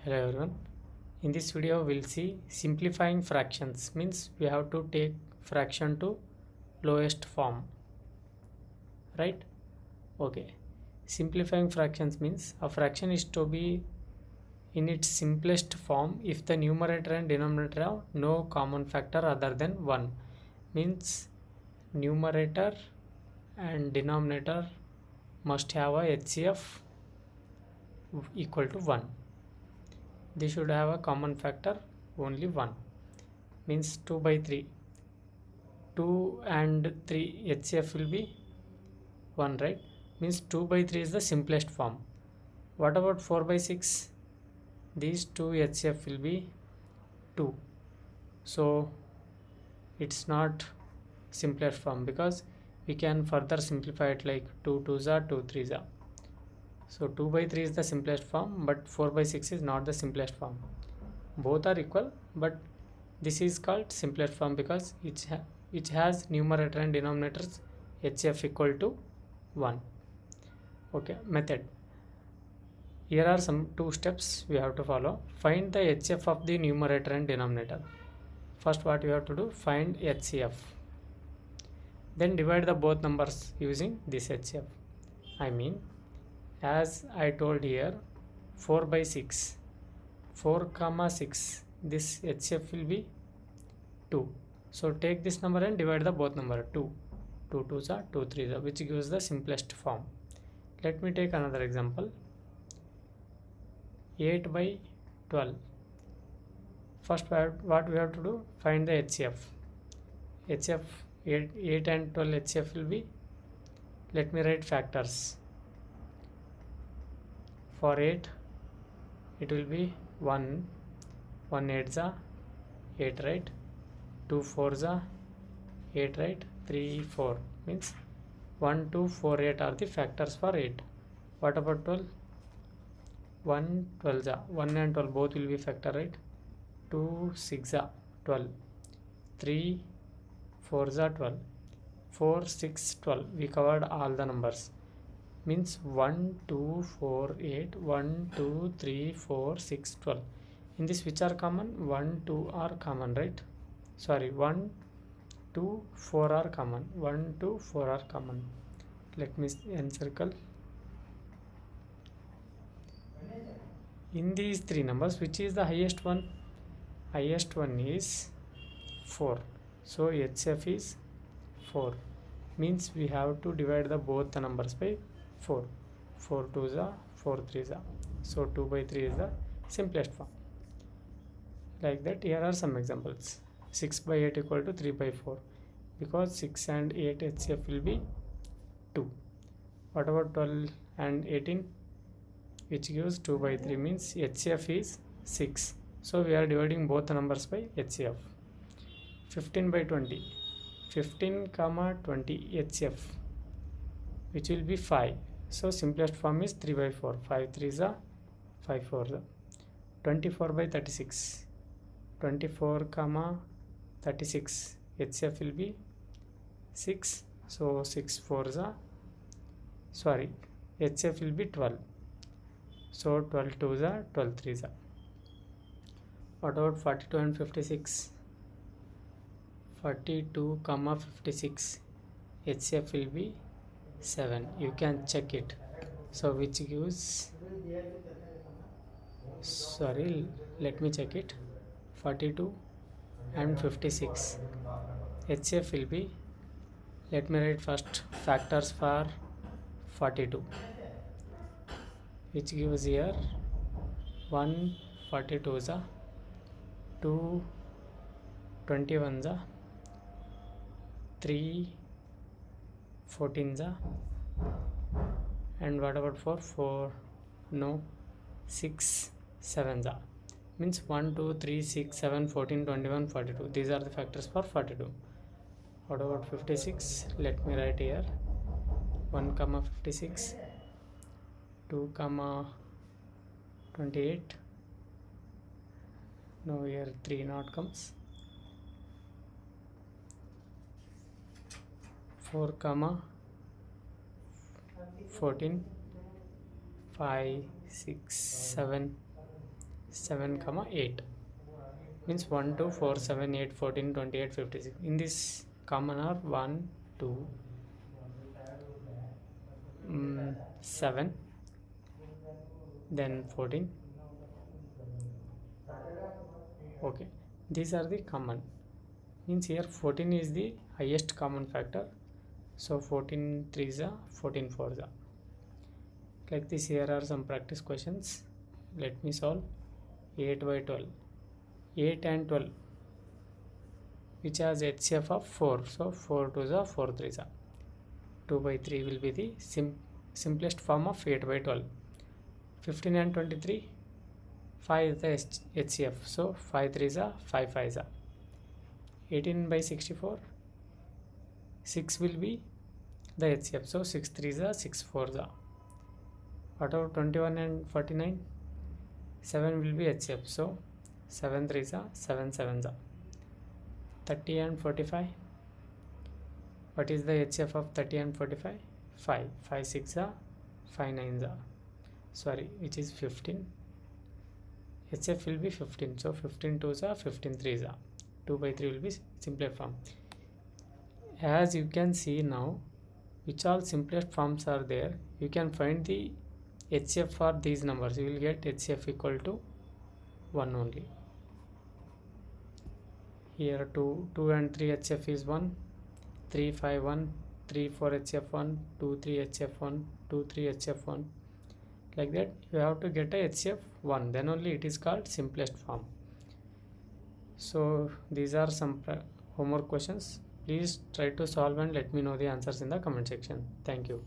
Hello everyone. In this video we'll see simplifying fractions, means we have to take fraction to lowest form, right? Okay. Simplifying fractions means a fraction is to be in its simplest form if the numerator and denominator have no common factor other than 1. Means numerator and denominator must have a HCF equal to 1. They should have a common factor only 1, means 2 by 3. 2 and 3 HCF will be 1, right? Means 2 by 3 is the simplest form. What about 4 by 6? These 2 HCF will be 2. So it's not simplest form because we can further simplify it like 2 2s are 2 3s are. So 2 by 3 is the simplest form, but 4 by 6 is not the simplest form. Both are equal, but this is called simplest form because it has numerator and denominators HCF equal to 1. Okay, method. Here are some 2 steps we have to follow. Find the HCF of the numerator and denominator. First, what you have to do, find HCF. Then divide the both numbers using this HCF. I mean, as I told here, 4 by 6, 4 comma 6, this HCF will be 2. So take this number and divide the both number 2. 2 2s are 2 3s are, which gives the simplest form. Let me take another example. 8 by 12. First, what we have to do, find the HCF. HCF 8 and 12 HCF will be, let me write factors. For 8 it will be 1 8s are 8, right? 2 4s are 8, right? 3 4 means 1 2 4 8 are the factors for 8. What about 12? 1 12s are 1 and 12 both will be factor, right? 2 6 are 12, 3 4s are 12, 4 6 12. We covered all the numbers, means 1 2 4 8 1 2 3 4 6 12. In this, which are common? 1 2 are common, right? Sorry, 1 2 4 are common. 1 2 4 are common. Let me encircle. In these 3 numbers, which is the highest one? Highest one is 4. So HCF is 4. Means we have to divide the both the numbers by 4. 4 2s are 4 3s are. So 2 by 3 is the simplest form. Like that, here are some examples. 6 by 8 equal to 3 by 4, because 6 and 8 HCF will be 2. What about 12 and 18, which gives 2 by 3, means HCF is 6. So we are dividing both the numbers by HCF. 15 by 20, 15 comma 20 HCF, which will be 5. So simplest form is 3 by 4. 5 3s are 5 4s are. 24 by 36, 24 comma 36 HCF will be 6. So 6 4s are, sorry, HCF will be 12. So 12 2s are 12 3s are. What about 42 and 56? 42 comma 56 HCF will be 7. You can check it. So which gives, sorry, let me check it. 42 and 56 HCF will be, let me write first factors for 42, which gives here 1 42s are, 2 21s are, 3 14s are, and what about 4 no, 6 7s are, means 1 2 3 6 7 14 21 42. These are the factors for 42. What about 56? Let me write here 1 comma 56, 2 comma 28, no, here 3 not comes, 4 comma 14, 5 6 7 7 comma 8 means 1 2 4 7 8 14 28 56. In this common are 1 2 7, then 14. Okay, these are the common, means here 14 is the highest common factor, so 14 3s are 14 4s are. Like this, here are some practice questions. Let me solve. 8 by 12, 8 and 12 which has HCF of 4, so 4 2s are 4 3s are. 2 by 3 will be the simplest form of 8 by 12. 15 and 23, 5 is the HCF, so 5 3s are 5 5s are. 18 by 64, 6 will be the HCF, so 6 3s are 6 4s are. What about 21 and 49, 7 will be HCF, so 7 3s are 7 7s are. 30 and 45, what is the HCF of 30 and 45? 5 5 6 are 5 9s are, sorry, which is 15. HCF will be 15, so 15 2s are 15 3s are. 2 by 3 will be simpler form. As you can see now, which all simplest forms are there, you can find the HCF for these numbers. You will get HCF equal to 1 only. Here 2 and 3 HCF is 1, 3 5 1, 3 4 HCF 1, 2 3 HCF 1, 2 3 HCF 1. Like that you have to get a HCF 1, then only it is called simplest form. So these are some homework questions. Please try to solve and let me know the answers in the comment section. Thank you.